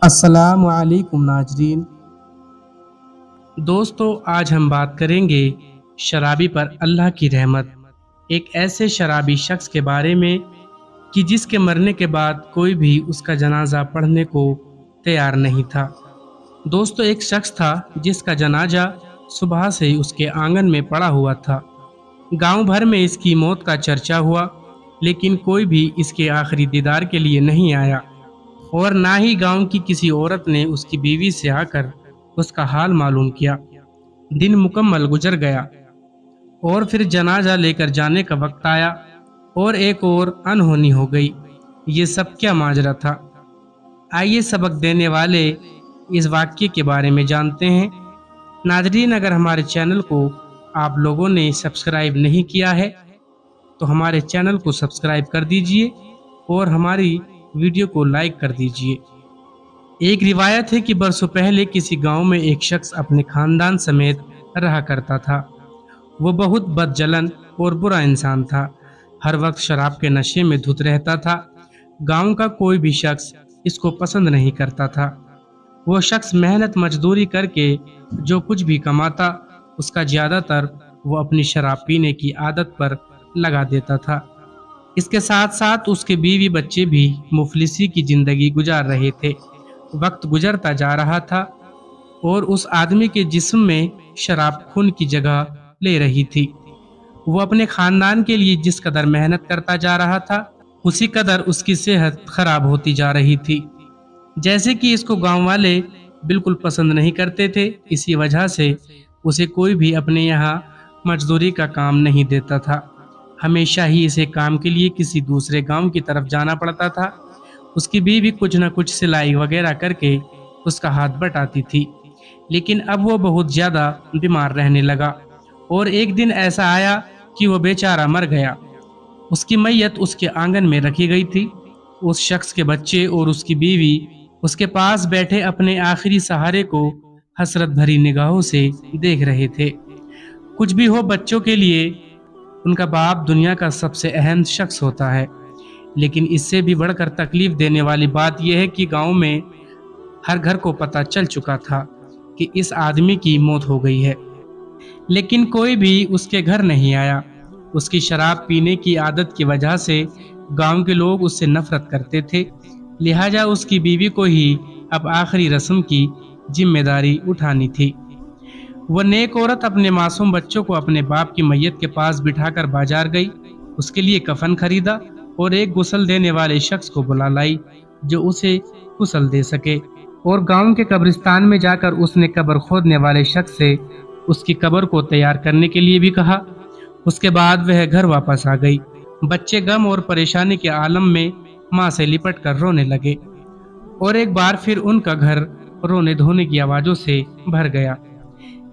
अस्सलाम वालेकुम नाजरीन। दोस्तों, आज हम बात करेंगे शराबी पर अल्लाह की रहमत, एक ऐसे शराबी शख्स के बारे में कि जिसके मरने के बाद कोई भी उसका जनाजा पढ़ने को तैयार नहीं था। दोस्तों, एक शख्स था जिसका जनाजा सुबह से ही उसके आंगन में पड़ा हुआ था। गांव भर में इसकी मौत का चर्चा हुआ, लेकिन कोई भी इसके आखिरी दीदार के लिए नहीं आया और ना ही गांव की किसी औरत ने उसकी बीवी से आकर उसका हाल मालूम किया। दिन मुकम्मल गुजर गया और फिर जनाजा लेकर जाने का वक्त आया और एक और अनहोनी हो गई। ये सब क्या माजरा था? आइए सबक देने वाले इस वाक्य के बारे में जानते हैं। नाजरीन, अगर हमारे चैनल को आप लोगों ने सब्सक्राइब नहीं किया है तो हमारे चैनल को सब्सक्राइब कर दीजिए और हमारी वीडियो को लाइक कर दीजिए। एक रिवायत है कि बरसों पहले किसी गांव में एक शख्स अपने खानदान समेत रहा करता था। वो बहुत बदजलन और बुरा इंसान था। हर वक्त शराब के नशे में धुत रहता था। गांव का कोई भी शख्स इसको पसंद नहीं करता था। वो शख्स मेहनत मजदूरी करके जो कुछ भी कमाता, उसका ज़्यादातर वो अपनी शराब पीने की आदत पर लगा देता था। इसके साथ साथ उसके बीवी बच्चे भी मुफलिसी की जिंदगी गुजार रहे थे। वक्त गुजरता जा रहा था और उस आदमी के जिस्म में शराब खून की जगह ले रही थी। वो अपने खानदान के लिए जिस कदर मेहनत करता जा रहा था, उसी कदर उसकी सेहत खराब होती जा रही थी। जैसे कि इसको गांव वाले बिल्कुल पसंद नहीं करते थे, इसी वजह से उसे कोई भी अपने यहाँ मजदूरी का काम नहीं देता था। हमेशा ही इसे काम के लिए किसी दूसरे गांव की तरफ जाना पड़ता था। उसकी बीवी कुछ न कुछ सिलाई वगैरह करके उसका हाथ बटाती थी, लेकिन अब वो बहुत ज़्यादा बीमार रहने लगा और एक दिन ऐसा आया कि वो बेचारा मर गया। उसकी मैयत उसके आंगन में रखी गई थी। उस शख्स के बच्चे और उसकी बीवी उसके पास बैठे अपने आखिरी सहारे को हसरत भरी निगाहों से देख रहे थे। कुछ भी हो, बच्चों के लिए उनका बाप दुनिया का सबसे अहम शख्स होता है। लेकिन इससे भी बढ़कर तकलीफ देने वाली बात यह है कि गांव में हर घर को पता चल चुका था कि इस आदमी की मौत हो गई है, लेकिन कोई भी उसके घर नहीं आया। उसकी शराब पीने की आदत की वजह से गांव के लोग उससे नफरत करते थे, लिहाजा उसकी बीवी को ही अब आखिरी रस्म की जिम्मेदारी उठानी थी। वह नेक औरत अपने मासूम बच्चों को अपने बाप की मैयत के पास बिठाकर बाजार गई, उसके लिए कफन खरीदा और एक गुस्ल देने वाले शख्स को बुला लाई जो उसे गुस्ल दे सके। और गांव के कब्रिस्तान में जाकर उसने कब्र खोदने वाले शख्स से उसकी कब्र को तैयार करने के लिए भी कहा। उसके बाद वह घर वापस आ गई। बच्चे गम और परेशानी के आलम में माँ से लिपट कर रोने लगे और एक बार फिर उनका घर रोने धोने की आवाज़ों से भर गया।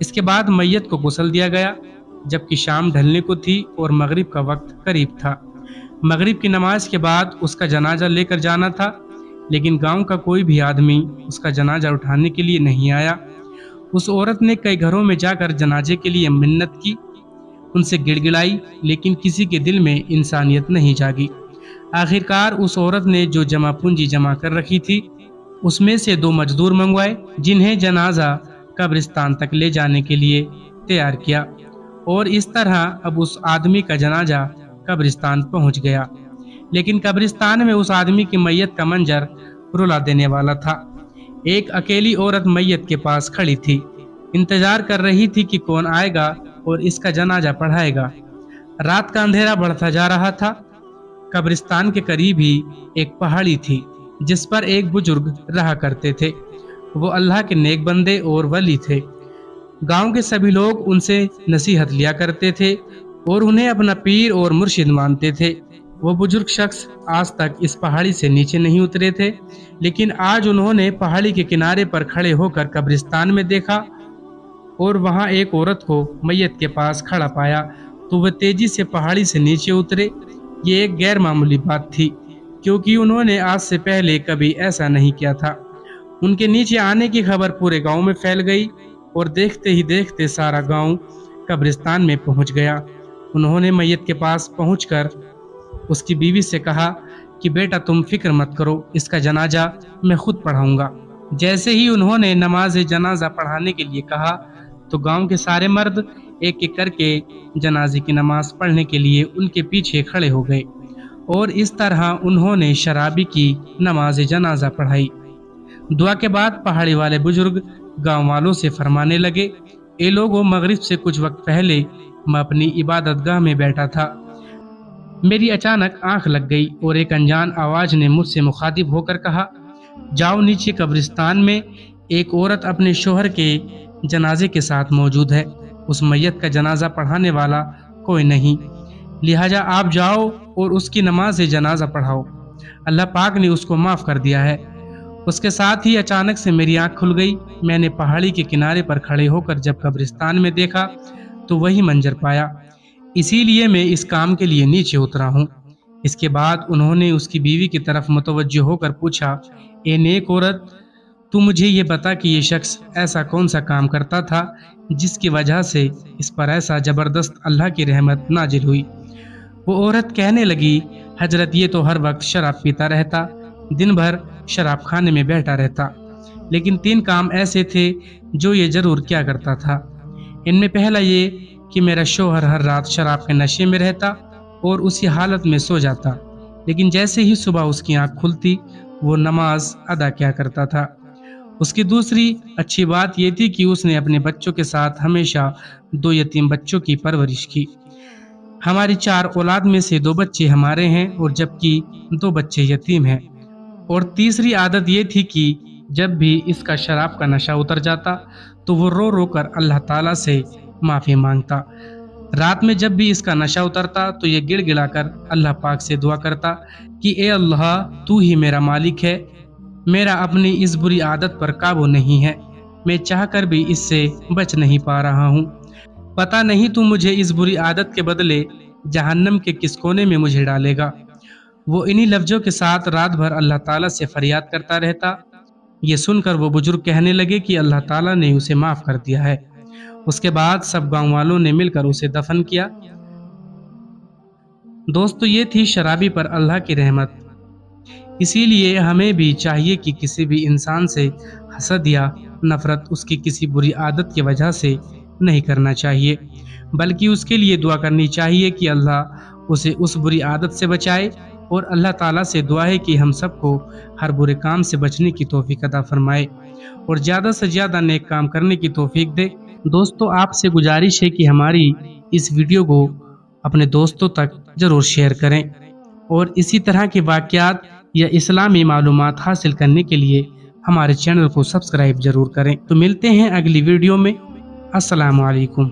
इसके बाद मैयत को गुस्ल दिया गया, जबकि शाम ढलने को थी और मगरिब का वक्त करीब था। मगरिब की नमाज के बाद उसका जनाजा लेकर जाना था, लेकिन गांव का कोई भी आदमी उसका जनाजा उठाने के लिए नहीं आया। उस औरत ने कई घरों में जाकर जनाजे के लिए मिन्नत की, उनसे गिड़गिड़ाई, लेकिन किसी के दिल में इंसानियत नहीं जागी। आखिरकार उस औरत ने जो जमा पूंजी जमा कर रखी थी, उसमें से 2 मजदूर मंगवाए, जिन्हें जनाजा कब्रिस्तान तक ले जाने के लिए तैयार किया और इस तरह अब उस आदमी का जनाजा कब्रिस्तान पहुंच गया। लेकिन कब्रिस्तान में उस आदमी की मैयत का मंजर रुला देने वाला था। एक अकेली औरत मैयत के पास खड़ी थी, इंतजार कर रही थी कि कौन आएगा और इसका जनाजा पढ़ाएगा। रात का अंधेरा बढ़ता जा रहा था। कब्रिस्तान के करीब ही एक पहाड़ी थी जिस पर एक बुजुर्ग रहा करते थे। वो अल्लाह के नेक बंदे और वली थे। गांव के सभी लोग उनसे नसीहत लिया करते थे और उन्हें अपना पीर और मुर्शिद मानते थे। वो बुजुर्ग शख्स आज तक इस पहाड़ी से नीचे नहीं उतरे थे, लेकिन आज उन्होंने पहाड़ी के किनारे पर खड़े होकर कब्रिस्तान में देखा और वहां एक औरत को मैयत के पास खड़ा पाया तो वह तेजी से पहाड़ी से नीचे उतरे। ये एक गैर मामूली बात थी, क्योंकि उन्होंने आज से पहले कभी ऐसा नहीं किया था। उनके नीचे आने की खबर पूरे गांव में फैल गई और देखते ही देखते सारा गांव कब्रिस्तान में पहुंच गया। उन्होंने मैयत के पास पहुंचकर उसकी बीवी से कहा कि बेटा तुम फिक्र मत करो, इसका जनाजा मैं खुद पढ़ाऊंगा। जैसे ही उन्होंने नमाज जनाजा पढ़ाने के लिए कहा तो गांव के सारे मर्द एक एक करके जनाजे की नमाज पढ़ने के लिए उनके पीछे खड़े हो गए और इस तरह उन्होंने शराबी की नमाज जनाजा पढ़ाई। दुआ के बाद पहाड़ी वाले बुजुर्ग गांव वालों से फरमाने लगे, ए लोगों, मगरिब से कुछ वक्त पहले मैं अपनी इबादतगाह में बैठा था। मेरी अचानक आंख लग गई और एक अनजान आवाज ने मुझसे मुखातिब होकर कहा, जाओ नीचे कब्रिस्तान में एक औरत अपने शोहर के जनाजे के साथ मौजूद है। उस मैयत का जनाजा पढ़ाने वाला कोई नहीं, लिहाजा आप जाओ और उसकी नमाज जनाजा पढ़ाओ। अल्लाह पाक ने उसको माफ़ कर दिया है। उसके साथ ही अचानक से मेरी आंख खुल गई। मैंने पहाड़ी के किनारे पर खड़े होकर जब कब्रिस्तान में देखा तो वही मंजर पाया, इसीलिए मैं इस काम के लिए नीचे उतरा हूँ। इसके बाद उन्होंने उसकी बीवी की तरफ मुतवज्जो होकर पूछा, ए नेक औरत, तू मुझे ये बता कि ये शख्स ऐसा कौन सा काम करता था जिसकी वजह से इस पर ऐसा ज़बरदस्त अल्लाह की रहमत नाजिल हुई। वो औरत कहने लगी, हजरत, ये तो हर वक्त शराब पीता रहता, दिन भर शराब खाने में बैठा रहता, लेकिन 3 काम ऐसे थे जो ये ज़रूर क्या करता था। इनमें पहला ये कि मेरा शौहर हर रात शराब के नशे में रहता और उसी हालत में सो जाता, लेकिन जैसे ही सुबह उसकी आंख खुलती वो नमाज अदा किया करता था। उसकी दूसरी अच्छी बात ये थी कि उसने अपने बच्चों के साथ हमेशा 2 यतीम बच्चों की परवरिश की। हमारी 4 औलाद में से 2 बच्चे हमारे हैं और जबकि 2 बच्चे यतीम हैं। और तीसरी आदत ये थी कि जब भी इसका शराब का नशा उतर जाता तो वो रो रो कर अल्लाह ताला से माफ़ी मांगता। रात में जब भी इसका नशा उतरता तो ये गिड़गिड़ाकर अल्लाह पाक से दुआ करता कि ए अल्लाह, तू ही मेरा मालिक है, मेरा अपनी इस बुरी आदत पर काबू नहीं है, मैं चाहकर भी इससे बच नहीं पा रहा हूँ। पता नहीं तू मुझे इस बुरी आदत के बदले जहन्नम के किस कोने में मुझे डालेगा। वो इन्हीं लफ्ज़ों के साथ रात भर अल्लाह ताला से फरियाद करता रहता। ये सुनकर वो बुजुर्ग कहने लगे कि अल्लाह ताला ने उसे माफ़ कर दिया है। उसके बाद सब गांव वालों ने मिलकर उसे दफन किया। दोस्तों, ये थी शराबी पर अल्लाह की रहमत। इसीलिए हमें भी चाहिए कि किसी भी इंसान से हसद या नफरत उसकी किसी बुरी आदत की वजह से नहीं करना चाहिए, बल्कि उसके लिए दुआ करनी चाहिए कि अल्लाह उसे उस बुरी आदत से बचाए। और अल्लाह ताला से दुआ है कि हम सबको हर बुरे काम से बचने की तौफीक अता फरमाए और ज़्यादा से ज़्यादा नेक काम करने की तौफीक दे। दोस्तों, आपसे गुजारिश है कि हमारी इस वीडियो को अपने दोस्तों तक ज़रूर शेयर करें और इसी तरह के वाक़यात या इस्लामी मालूमात हासिल करने के लिए हमारे चैनल को सब्सक्राइब ज़रूर करें। तो मिलते हैं अगली वीडियो में। अस्सलामु अलैकुम।